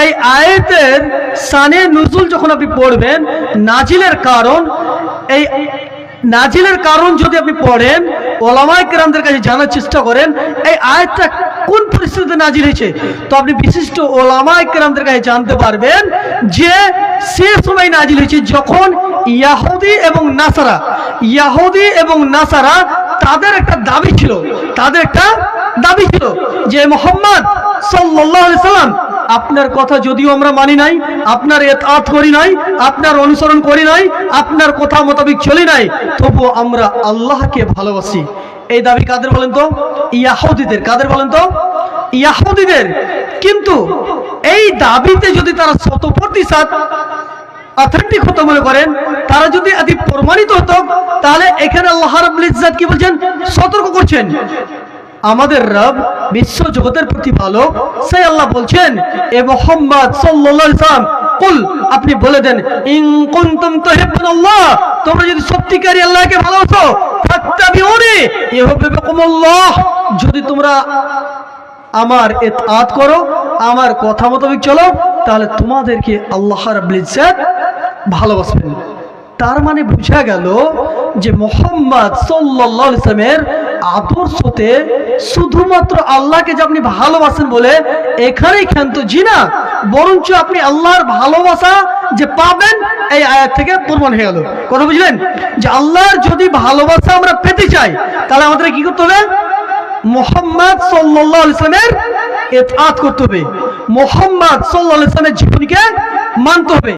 এই আয়াতের শানে নুজুল যখন আপনি পড়বেন, নাজিলের কারণ, এই নাজিলের কারণ যদি আপনি পড়েন, ওলামায়ে কেরামদের কাছে জানার চেষ্টা করেন এই আয়াতটা কোন পরিস্থিতিতে নাজিল হয়েছে, তো আপনি বিশিষ্ট ওলামায়ে কেরামদের কাছে জানতে পারবেন যে সে সময় নাজিল হয়েছে যখন ইয়াহুদি এবং নাসারা তাদের একটা দাবি ছিল যে মুহাম্মদ সাল্লাল্লাহু আলাইহি সাল্লাম আপনার কথা যদিও আমরা মানি নাই, আপনার ইতাআত করি নাই, আপনার অনুসরণ করি নাই, আপনার কথা মোতাবেক চলি নাই, তবু আমরা আল্লাহকে ভালোবাসি। এই দাবি কাদের বলেন তো? ইয়াহুদিদের। কাদের বলেন তো? ইয়াহুদিদের। কিন্তু এই দাবিতে যদি তারা 100% অথেন্টিক হতো মনে করেন, তারা যদি আদি প্রমাণিত হতো, তাহলে এখানে আল্লাহ রাব্বুল ইজ্জত কি বলছেন? সতর্ক করছেন। আমাদের রব বিশ্ব জগতের প্রতিপালক সেই আল্লাহ বলছেন, এ মুহাম্মদ সাল্লাল্লাহু আলাইহি সাল্লাম কুল, আপনি বলে দেন, ইন কুনতুম তুহিব্বুনাল্লাহ, তোমরা যদি সত্যিকারী আল্লাহকে ভালোবাসো, ফাত্তাবিউনি ইউহিব্বুকুমুল্লাহ, যদি তোমরা আমার ইতাআত করো, আমার কথা মোতাবেক চলো, তাহলে তোমাদেরকে আল্লাহ রাব্বুল ইজ্জত ভালোবাসবেন। তার মানে বোঝা গেল যে মুহাম্মদ সাল্লাল্লাহু আলাইহি ওয়াসাল্লামের আদর্শতে শুধুমাত্র আল্লাহকে যে আপনি ভালোবাসেন বলে এখানেই ক্ষান্ত, জি না, বরঞ্চ আপনি আল্লাহর ভালোবাসা যে পাবেন এই আয়াত থেকে প্রমাণ হয়ে গেল। কথা বুঝলেন? যে আল্লাহর যদি ভালোবাসা আমরা পেতে চাই, তাহলে আমাদের কি করতে হবে? মুহাম্মদ সাল্লাল্লাহু আলাইহি ওয়াসাল্লামের ইতাআত করতে হবে, মুহাম্মদ সাল্লাল্লাহু আলাইহি ওয়াসাল্লামের জীবনীকে মানতে হবে।